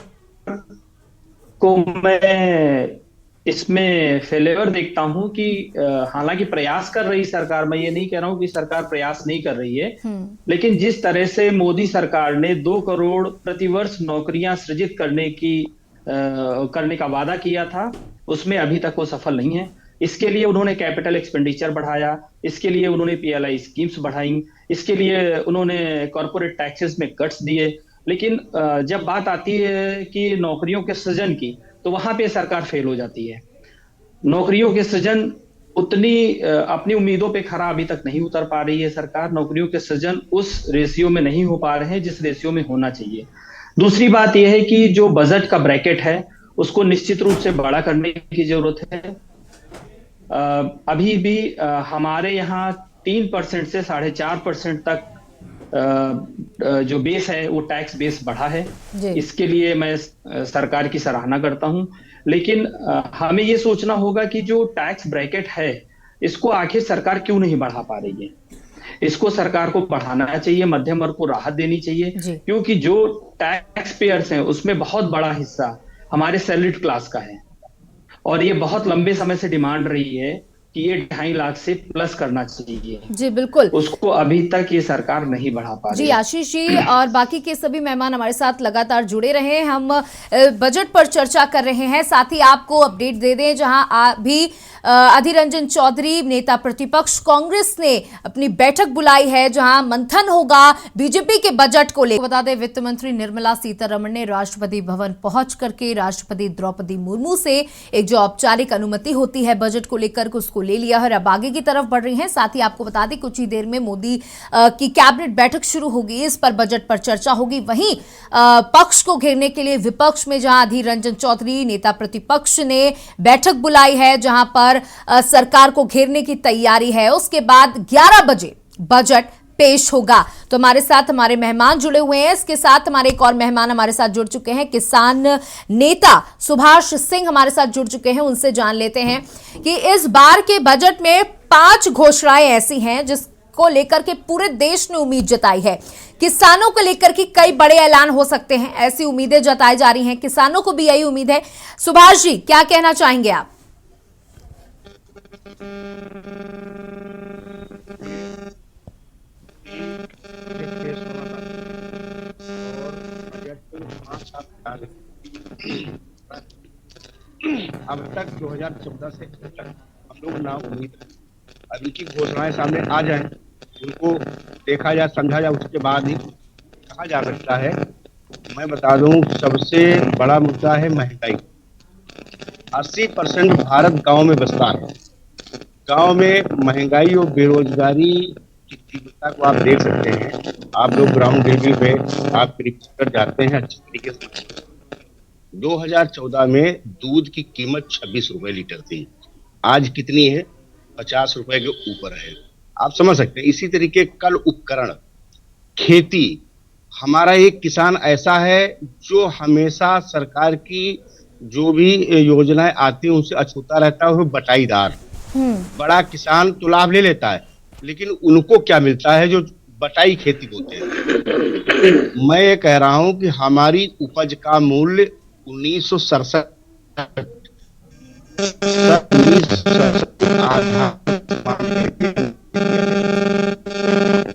को मैं इसमें फेलेवर देखता हूं कि हालांकि प्रयास कर रही सरकार, मैं ये नहीं कह रहा हूं कि सरकार प्रयास नहीं कर रही है, लेकिन जिस तरह से मोदी सरकार ने 2 करोड़ प्रतिवर्ष नौकरियां सृजित करने का वादा किया था, उसमें अभी तक वो सफल नहीं है। इसके लिए उन्होंने कैपिटल एक्सपेंडिचर बढ़ाया, इसके लिए उन्होंने पीएलआई स्कीम्स बढ़ाई, इसके लिए उन्होंने कॉर्पोरेट टैक्सेस में कट्स दिए। लेकिन जब बात आती है कि नौकरियों के सृजन की, तो वहां पे सरकार फेल हो जाती है। नौकरियों के सृजन उतनी अपनी उम्मीदों पे खरा अभी तक नहीं उतर पा रही है सरकार। नौकरियों के सृजन उस रेशियो में नहीं हो पा रहे हैं जिस रेशियो में होना चाहिए। दूसरी बात यह है कि जो बजट का ब्रैकेट है उसको निश्चित रूप से बड़ा करने की जरूरत है। अभी भी हमारे यहाँ 3% से 4.5% तक जो बेस है वो टैक्स बेस बढ़ा है। इसके लिए मैं सरकार की सराहना करता हूं। लेकिन हमें ये सोचना होगा कि जो टैक्स ब्रैकेट है इसको आखिर सरकार क्यों नहीं बढ़ा पा रही है। इसको सरकार को बढ़ाना चाहिए, मध्यम वर्ग को राहत देनी चाहिए, क्योंकि जो टैक्स पेयर्स हैं उसमें बहुत बड़ा हिस्सा हमारे सैलरीड क्लास का है और ये बहुत लंबे समय से डिमांड रही है कि ये 2.5 लाख से प्लस करना चाहिए। जी बिल्कुल, उसको अभी तक ये सरकार नहीं बढ़ा पा रही। जी आशीष जी और बाकी के सभी मेहमान हमारे साथ लगातार जुड़े रहे। हम बजट पर चर्चा कर रहे हैं, साथ ही आपको अपडेट दे दें जहां अभी अधीर रंजन चौधरी नेता प्रतिपक्ष कांग्रेस ने अपनी बैठक बुलाई है जहां मंथन होगा बीजेपी के बजट को लेकर। बता दें, वित्त मंत्री निर्मला सीतारमण ने राष्ट्रपति भवन पहुंच करके राष्ट्रपति द्रौपदी मुर्मू से एक जो औपचारिक अनुमति होती है बजट को लेकर उसको ले लिया है और अब आगे की तरफ बढ़ रही हैं। साथ ही आपको बता दें कुछ ही देर में मोदी की कैबिनेट बैठक शुरू होगी, इस पर बजट पर चर्चा होगी। वहीं पक्ष को घेरने के लिए विपक्ष में जहां अधीर रंजन चौधरी नेता प्रतिपक्ष ने बैठक बुलाई है जहां पर सरकार को घेरने की तैयारी है। उसके बाद 11 बजे बजट पेश होगा। तो हमारे साथ हमारे मेहमान जुड़े हुए हैं। इसके साथ हमारे एक और मेहमान हमारे साथ जुड़ चुके हैं, किसान नेता सुभाष सिंह हमारे साथ जुड़ चुके हैं। उनसे जान लेते हैं कि इस बार के बजट में 5 घोषणाएं ऐसी हैं जिसको लेकर के पूरे देश ने उम्मीद जताई है। किसानों को लेकर के कई बड़े ऐलान हो सकते हैं, ऐसी उम्मीदें जताई जा रही हैं। किसानों को भी यही उम्मीद है। सुभाष जी, क्या कहना चाहेंगे आप? अब तक 2014 से हम लोग ना उम्मीद अब इनकी घोषणाएं सामने आ जाएं, उनको देखा जाए, समझा जाए, उसके बाद ही कहा जा सकता है। मैं बता दूं, सबसे बड़ा मुद्दा है महंगाई। 80% भारत गांव में बसता है। गांव में महंगाई और बेरोजगारी की तीव्रता को आप देख सकते हैं। आप लोग ग्राउंड लेवल पे आप रिपोर्टर जाते हैं, अच्छी तरीके से। 2014 में दूध की कीमत 26 रुपए लीटर थी, आज कितनी है? 50 रुपए के ऊपर है। आप समझ सकते हैं। इसी तरीके कल उपकरण, खेती, हमारा एक किसान ऐसा है जो हमेशा सरकार की जो भी योजनाएं आती हैं उनसे अछूता रहता है, वो बटाईदार। बड़ा किसान तो लाभ ले लेता है, लेकिन उनको क्या मिलता है जो बटाई खेती होते हैं। मैं ये कह रहा हूं कि हमारी उपज का मूल्य 1967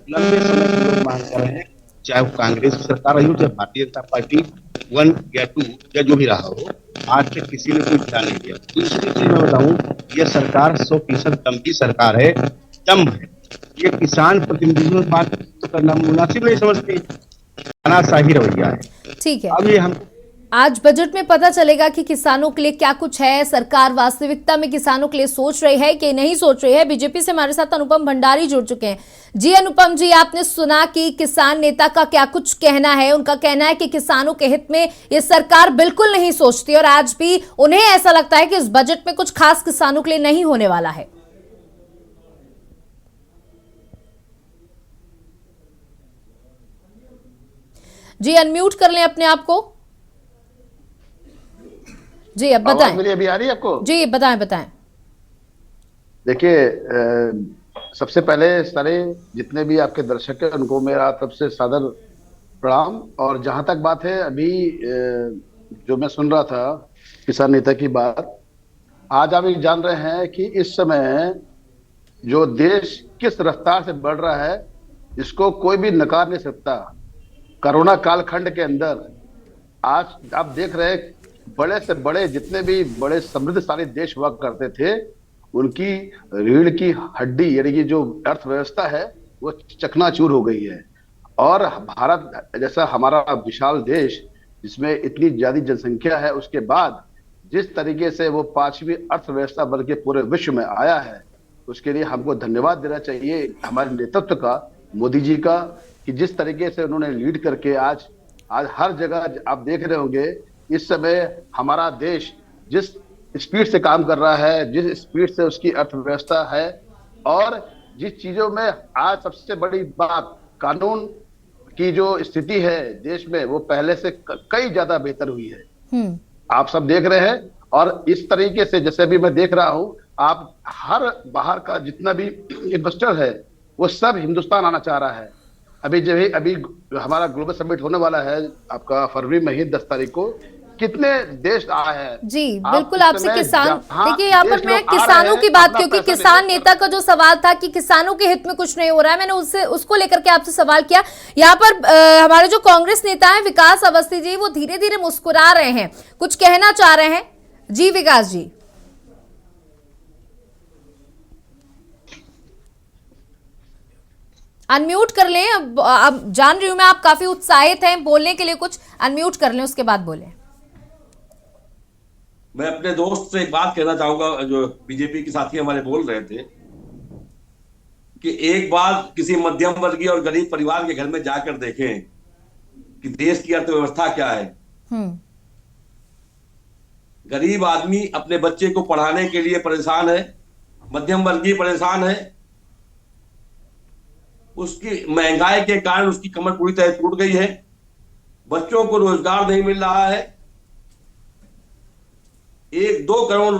लंबे समय से लोग मांग कर रहे हैं, चाहे वो कांग्रेस की सरकार रही हो, चाहे भारतीय जनता पार्टी 1 या 2 या जो भी रहा हो, आज तक किसी ने कोई ध्यान नहीं दिया। दूसरी चीज मैं बताऊं, यह सरकार 100% दम की सरकार है, दम है। ये किसान प्रतिनिधियों से बात करना मुनासिब नहीं समझते, तानाशाही रवैया है। ठीक है, अब ये हम आज बजट में पता चलेगा कि किसानों के लिए क्या कुछ है। सरकार वास्तविकता में किसानों के लिए सोच रही है कि नहीं सोच रही है। बीजेपी से हमारे साथ अनुपम भंडारी जुड़ चुके हैं। जी अनुपम जी, आपने सुना कि किसान नेता का क्या कुछ कहना है। उनका कहना है कि किसानों के हित में ये सरकार बिल्कुल नहीं सोचती और आज भी उन्हें ऐसा लगता है कि इस बजट में कुछ खास किसानों के लिए नहीं होने वाला है। जी अनम्यूट कर लें अपने आप को। जी अब बताएं। मेरी अभी आ रही है आपको? जी बताएं बताएं। देखिए, सबसे पहले सारे जितने भी आपके दर्शक हैं उनको मेरा तरफ से सादर प्रणाम। और जहां तक बात है, अभी जो मैं सुन रहा था किसान नेता की बात, आज आप ये जान रहे हैं कि इस समय जो देश किस रफ्तार से बढ़ रहा है, इसको कोई भी नकार नहीं सकता। कोरोना कालखंड के अंदर आज आप देख रहे हैं, बड़े से बड़े जितने भी बड़े समृद्धशाली देश हुआ करते थे, उनकी रीढ़ की हड्डी यानी कि जो अर्थव्यवस्था है वो चकनाचूर हो गई है। और भारत जैसा हमारा विशाल देश जिसमें इतनी ज्यादा जनसंख्या है, उसके बाद जिस तरीके से वो 5वीं अर्थव्यवस्था बन के पूरे विश्व में आया है, उसके लिए हमको धन्यवाद देना चाहिए हमारे नेतृत्व का, मोदी जी का, कि जिस तरीके से उन्होंने लीड करके आज हर जगह आप देख रहे होंगे इस समय हमारा देश जिस स्पीड से काम कर रहा है, जिस स्पीड से उसकी अर्थव्यवस्था है, और जिस चीजों में आज सबसे बड़ी बात कानून की जो स्थिति है देश में, वो पहले से कई ज्यादा बेहतर हुई है। आप सब देख रहे हैं। और इस तरीके से जैसे अभी मैं देख रहा हूं, आप हर बाहर का जितना भी इन्वेस्टर है वो सब हिंदुस्तान आना चाह रहा है। अभी हमारा ग्लोबल समिट होने वाला है आपका फरवरी में ही 10 तारीख को। कितने देश आए हैं। जी बिल्कुल, आपसे किसान, देखिए यहाँ पर मैं किसानों की बात, क्योंकि किसान नेता का जो सवाल था कि किसानों के हित में कुछ नहीं हो रहा है, मैंने उसको लेकर के आपसे सवाल किया। यहाँ पर हमारे जो कांग्रेस नेता है विकास अवस्थी जी, वो धीरे धीरे मुस्कुरा रहे हैं, कुछ कहना चाह रहे हैं। जी विकास जी। अनम्यूट कर लें। अब जान रही हूं मैं, आप काफी उत्साहित हैं बोलने के लिए, कुछ अनम्यूट कर लें, उसके बाद बोलें। मैं अपने दोस्त से एक बात कहना चाहूंगा, जो बीजेपी के साथी हमारे बोल रहे थे, कि एक बार किसी मध्यम वर्गीय और गरीब परिवार के घर में जाकर देखें कि देश की अर्थव्यवस्था क्या है। गरीब आदमी अपने बच्चे को पढ़ाने के लिए परेशान है, मध्यम वर्गीय परेशान है, उसकी महंगाई के कारण उसकी कमर पूरी तरह टूट गई है, बच्चों को रोजगार नहीं मिल रहा है, 1-2 करोड़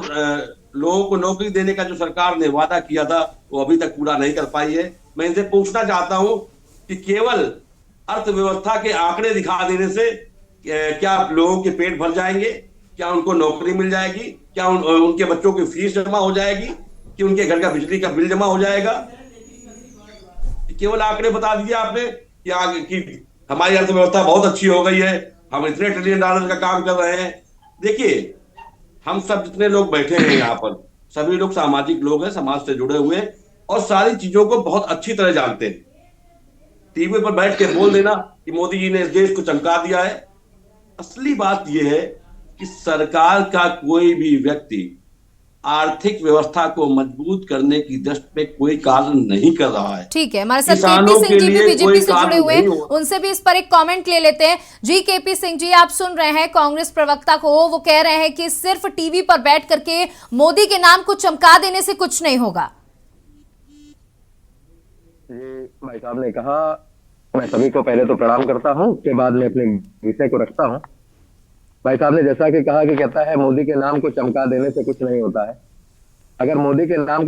लोगों को नौकरी देने का जो सरकार ने वादा किया था वो अभी तक पूरा नहीं कर पाई है। मैं इनसे पूछना चाहता हूं कि केवल अर्थव्यवस्था के आंकड़े दिखा देने से क्या लोगों के पेट भर जाएंगे? क्या उनको नौकरी मिल जाएगी? क्या उनके बच्चों की फीस जमा हो जाएगी? कि उनके घर का बिजली का बिल जमा हो जाएगा? केवल आंकड़े बता दीजिए आपने कि हमारी अर्थव्यवस्था बहुत अच्छी हो गई है, हम इतने ट्रिलियन डॉलर का काम कर रहे हैं। देखिए, हम सब जितने लोग बैठे हैं यहाँ पर, सभी लोग सामाजिक लोग हैं, समाज से जुड़े हुए, और सारी चीजों को बहुत अच्छी तरह जानते हैं। टीवी पर बैठ के बोल देना कि मोदी जी ने इस देश को चमका दिया है, असली बात यह है कि सरकार का कोई भी व्यक्ति आर्थिक व्यवस्था को मजबूत करने की दृष्टि में कोई कार्य नहीं कर रहा है। ठीक है, हमारे साथ किसानों केपी सिंह के जी भी लिए बीजेपी कोई से जुड़े कार्य हुए नहीं हैं, हो। उनसे भी इस पर एक कमेंट ले लेते हैं। जी केपी सिंह जी, आप सुन रहे हैं कांग्रेस प्रवक्ता को, वो कह रहे हैं कि सिर्फ टीवी पर बैठ करके मोदी के नाम को चमका देने से कुछ नहीं होगा। ये भाई साहब ने कहा, मैं सभी को पहले तो प्रणाम करता हूं, उसके बाद में अपने विषय को रखता हूं। भाई साहब ने जैसा कि कहा कि कहता है मोदी के नाम को चमका देने से कुछ नहीं होता है। अगर मोदी के नाम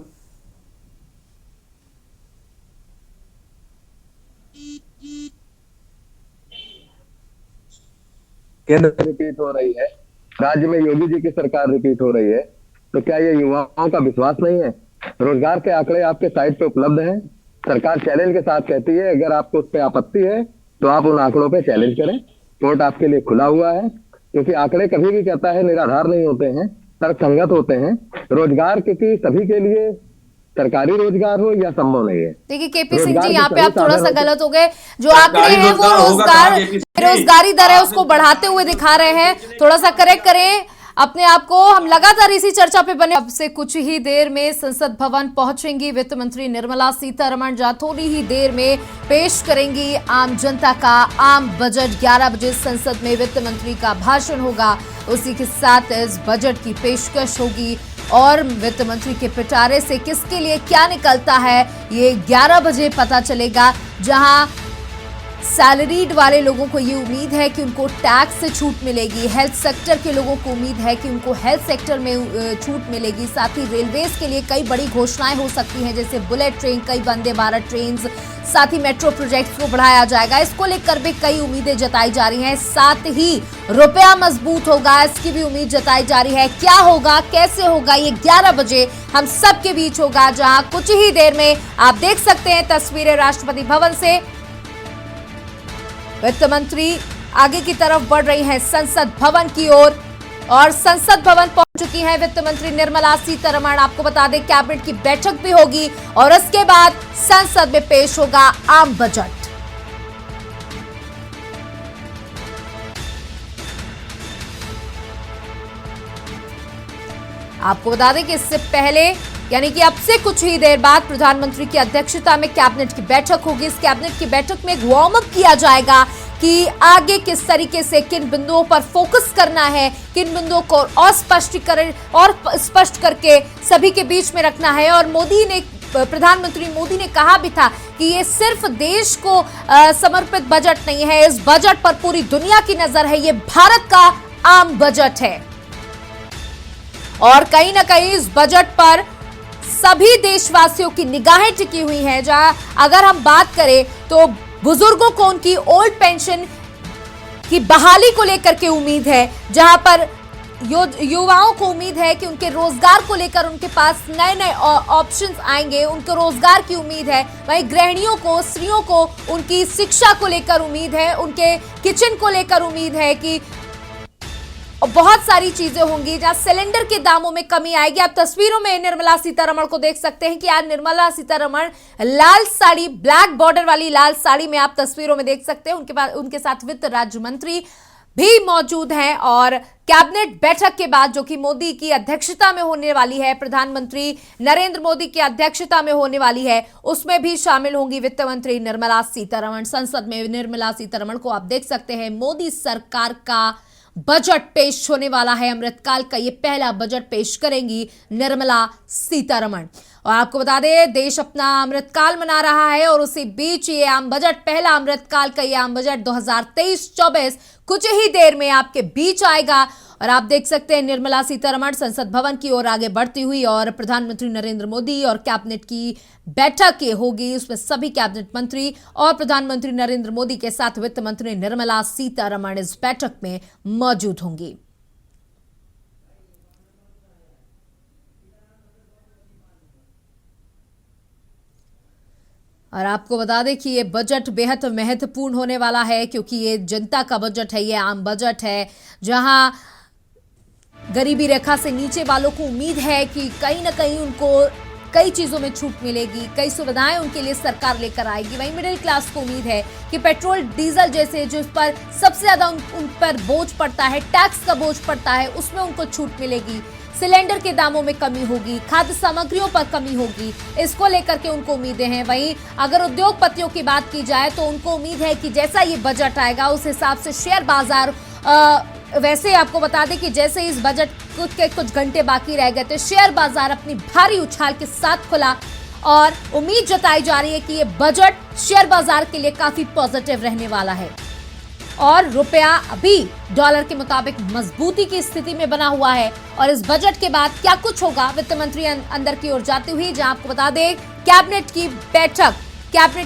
केंद्र रिपीट हो रही है, राज्य में योगी जी की सरकार रिपीट हो रही है, तो क्या ये युवाओं का विश्वास नहीं है? रोजगार के आंकड़े आपके साइट पे उपलब्ध हैं। सरकार चैलेंज के साथ कहती है, अगर आपको उस पर आपत्ति है तो आप उन आंकड़ों पे चैलेंज करें, कोर्ट आपके लिए खुला हुआ है। क्योंकि आंकड़े कभी भी कहता है निराधार नहीं होते हैं, तर्कसंगत होते हैं। रोजगार क्योंकि सभी के लिए सरकारी रोजगार हो या संभव नहीं है। देखिए केपी सिंह जी, यहाँ पे आप थोड़ा सा गलत हो गए। जो आंकड़े हैं वो रोजगार, KP सिंह। बेरोजगारी दर है उसको बढ़ाते हुए दिखा रहे हैं। थोड़ा सा करेक्ट करें अपने आप को। हम लगातार इसी चर्चा पे बने। अब से कुछ ही देर में संसद भवन पहुंचेंगी वित्त मंत्री निर्मला सीतारमण, जहां थोड़ी ही देर में पेश करेंगी आम जनता का आम बजट। 11 बजे संसद में वित्त मंत्री का भाषण होगा, उसी के साथ इस बजट की पेशकश होगी और वित्त मंत्री के पिटारे से किसके लिए क्या निकलता है ये 11 बजे पता चलेगा। जहां सैलरीड वाले लोगों को ये उम्मीद है कि उनको टैक्स से छूट मिलेगी, हेल्थ सेक्टर के लोगों को उम्मीद है कि उनको हेल्थ सेक्टर में छूट मिलेगी। साथ ही रेलवेज के लिए कई बड़ी घोषणाएं हो सकती हैं, जैसे बुलेट ट्रेन, कई वंदे भारत ट्रेन, साथ ही मेट्रो प्रोजेक्ट्स को बढ़ाया जाएगा। इसको लेकर भी कई उम्मीदें जताई जा रही हैं। साथ ही रुपया मजबूत होगा, इसकी भी उम्मीद जताई जा रही है। क्या होगा, कैसे होगा, ये 11 बजे हम सबके बीच होगा, जहां कुछ ही देर में आप देख सकते हैं तस्वीरें राष्ट्रपति भवन से। वित्त मंत्री आगे की तरफ बढ़ रही हैं संसद भवन की ओर और संसद भवन पहुंच चुकी हैं वित्त मंत्री निर्मला सीतारमण। आपको बता दें कैबिनेट की बैठक भी होगी और उसके बाद संसद में पेश होगा आम बजट। आपको बता दें कि इससे पहले यानी कि अब से कुछ ही देर बाद प्रधानमंत्री की अध्यक्षता में कैबिनेट की बैठक होगी। इस कैबिनेट की बैठक में एक वार्म अप किया जाएगा कि आगे किस तरीके से किन बिंदुओं पर फोकस करना है, किन बिंदुओं को और स्पष्टीकरण और स्पष्ट करके सभी के बीच में रखना है। और प्रधानमंत्री मोदी ने कहा भी था कि ये सिर्फ देश को समर्पित बजट नहीं है, इस बजट पर पूरी दुनिया की नजर है, ये भारत का आम बजट है। और कहीं ना कहीं इस बजट पर सभी देशवासियों की निगाहें टिकी हुई हैं। जहां अगर हम बात करें तो बुजुर्गों को उनकी ओल्ड पेंशन की बहाली को लेकर के उम्मीद है, जहां पर युवाओं को उम्मीद है कि उनके रोजगार को लेकर उनके पास नए नए ऑप्शंस आएंगे, उनको रोजगार की उम्मीद है। वहीं गृहिणियों को, स्त्रियों को उनकी शिक्षा को लेकर उम्मीद है, उनके किचन को लेकर उम्मीद है कि बहुत सारी चीजें होंगी। जहां सिलेंडर के दामों में कमी आएगी। आप तस्वीरों में निर्मला सीतारमण को देख सकते हैं कि आज निर्मला सीतारमण लाल साड़ी, ब्लैक बॉर्डर वाली लाल साड़ी में आप तस्वीरों में देख सकते हैं। उनके साथ वित्त राज्य मंत्री भी मौजूद हैं और कैबिनेट बैठक के बाद जो कि मोदी की अध्यक्षता में होने वाली है, प्रधानमंत्री नरेंद्र मोदी की अध्यक्षता में होने वाली है, उसमें भी शामिल होंगी वित्त मंत्री निर्मला सीतारमण। संसद में निर्मला सीतारमण को आप देख सकते हैं। मोदी सरकार का बजट पेश होने वाला है, अमृतकाल का ये पहला बजट पेश करेंगी निर्मला सीतारमण। और आपको बता दें देश अपना अमृतकाल मना रहा है और उसी बीच ये आम बजट, पहला अमृतकाल का ये आम बजट 2023-24 कुछ ही देर में आपके बीच आएगा। और आप देख सकते हैं निर्मला सीतारमण संसद भवन की ओर आगे बढ़ती हुई और प्रधानमंत्री नरेंद्र मोदी और कैबिनेट की बैठक होगी, उसमें सभी कैबिनेट मंत्री और प्रधानमंत्री नरेंद्र मोदी के साथ वित्त मंत्री निर्मला सीतारमण इस बैठक में मौजूद होंगी। और आपको बता दें कि ये बजट बेहद महत्वपूर्ण होने वाला है, क्योंकि ये जनता का बजट है, ये आम बजट है, जहां गरीबी रेखा से नीचे वालों को उम्मीद है कि कहीं ना कहीं उनको कई चीजों में छूट मिलेगी, कई सुविधाएं उनके लिए सरकार लेकर आएगी। वहीं मिडिल क्लास को उम्मीद है कि पेट्रोल डीजल जैसे जो इस पर सबसे ज्यादा उन पर बोझ पड़ता है, टैक्स का बोझ पड़ता है, उसमें उनको छूट मिलेगी। सिलेंडर के दामों में कमी होगी, खाद्य सामग्रियों पर कमी होगी, इसको लेकर के उनको उम्मीदें हैं। वहीं अगर उद्योगपतियों की बात की जाए तो उनको उम्मीद है कि जैसा ये बजट आएगा उस हिसाब से शेयर बाजार, वैसे आपको बता दें कि जैसे इस बजट के कुछ घंटे बाकी रह गए थे, शेयर बाजार अपनी भारी उछाल के साथ खुला और उम्मीद जताई जा रही है कि ये बजट शेयर बाजार के लिए काफी पॉजिटिव रहने वाला है। और रुपया अभी डॉलर के मुताबिक मजबूती की स्थिति में बना हुआ है। और इस बजट के बाद क्या कुछ होगा, वित्त मंत्री अंदर की ओर जाती हुई, जहां आपको बता दें कैबिनेट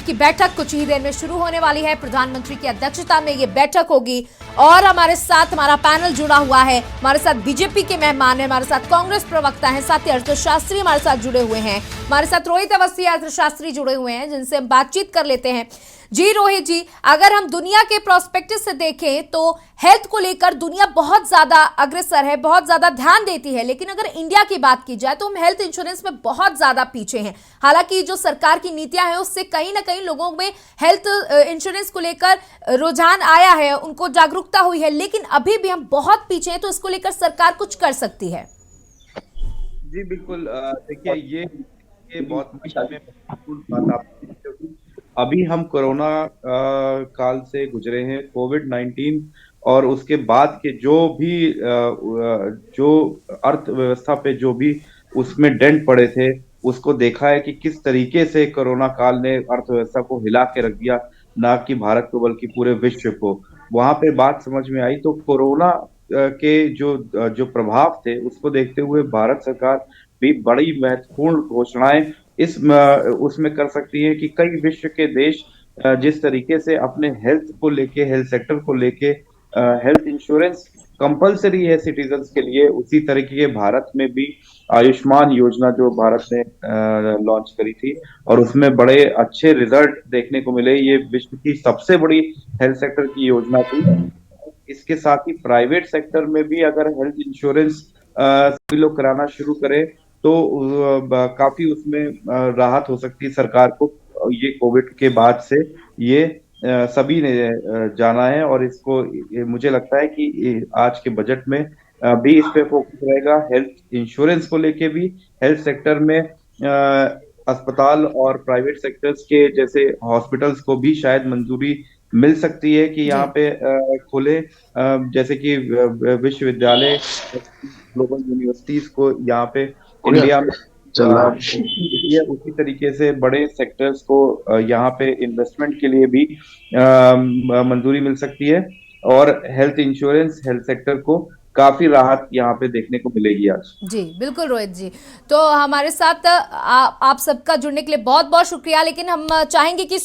की बैठक कुछ ही देर में शुरू होने वाली है। प्रधानमंत्री की अध्यक्षता में ये बैठक होगी और हमारे साथ हमारा पैनल जुड़ा हुआ है। हमारे साथ बीजेपी के मेहमान हैं, हमारे साथ कांग्रेस प्रवक्ता हैं, साथ ही अर्थशास्त्री हमारे साथ जुड़े हुए हैं। हमारे साथ रोहित अवस्थी अर्थशास्त्री जुड़े हुए हैं जिनसे हम बातचीत कर लेते हैं। जी रोहित जी, अगर हम दुनिया के प्रोस्पेक्टिव से देखें तो हेल्थ को लेकर दुनिया बहुत ज्यादा अग्रसर है, बहुत ज्यादा ध्यान देती है, लेकिन अगर इंडिया की बात की जाए तो हम हेल्थ इंश्योरेंस में बहुत ज्यादा पीछे हैं। हालांकि जो सरकार की नीतियां हैं उससे कहीं ना कहीं लोगों में हेल्थ इंश्योरेंस को लेकर रुझान आया है, उनको जागरूकता हुई है, लेकिन अभी भी हम बहुत पीछे हैं। तो इसको लेकर सरकार कुछ कर सकती है? जी बिल्कुल, देखिए ये बहुत महत्वपूर्ण बात आपने, क्योंकि अभी हम कोरोना काल से गुजरे हैं, कोविड-19 और उसके बाद के जो अर्थव्यवस्था पे जो भी उसमें डेंट पड़े थे, उसको देखा है कि किस तरीके से कोरोना काल ने अर्थव्यवस्था को हिला के रख दिया, ना कि भारत को बल्कि पूरे विश्व को। वहां पे बात समझ में आई तो कोरोना के जो प्रभाव थे उसको देखते हुए भारत सरकार भी बड़ी महत्वपूर्ण घोषणाएं उसमें कर सकती है कि कई विश्व के देश जिस तरीके से अपने हेल्थ सेक्टर को लेके हेल्थ इंश्योरेंस कंपलसरी है सिटीजन्स के लिए, उसी तरीके के भारत में भी आयुष्मान योजना जो भारत ने लॉन्च करी थी और उसमें बड़े अच्छे रिजल्ट देखने को मिले। ये विश्व की सबसे बड़ी हेल्थ सेक्टर की योजना थी। इसके साथ ही प्राइवेट सेक्टर में भी अगर हेल्थ इंश्योरेंस सभी लोग कराना शुरू करें तो काफी उसमें राहत हो सकती है सरकार को। ये कोविड के बाद से ये सभी ने जाना है और इसको मुझे लगता है कि आज के बजट में भी इस पे फोकस रहेगा। हेल्थ इंश्योरेंस को लेके भी हेल्थ सेक्टर में अस्पताल और प्राइवेट सेक्टर्स के जैसे हॉस्पिटल्स को भी शायद मंजूरी मिल सकती है कि यहाँ पे खोले, जैसे कि विश्वविद्यालय, ग्लोबल यूनिवर्सिटीज को यहाँ पे इंडिया में उसी तरीके से बड़े सेक्टर्स को यहाँ पे इन्वेस्टमेंट के लिए भी मंजूरी मिल सकती है और हेल्थ इंश्योरेंस हेल्थ सेक्टर को काफी राहत यहाँ पे देखने को मिलेगी आज। जी बिल्कुल रोहित जी, तो हमारे साथ आप सबका जुड़ने के लिए बहुत बहुत शुक्रिया। लेकिन हम चाहेंगे कि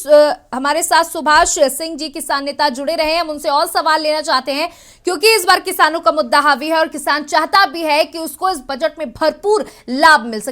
हमारे साथ सुभाष सिंह जी किसान नेता जुड़े रहे, हम उनसे और सवाल लेना चाहते हैं क्योंकि इस बार किसानों का मुद्दा हावी है और किसान चाहता भी है कि उसको इस बजट में भरपूर लाभ मिल सके।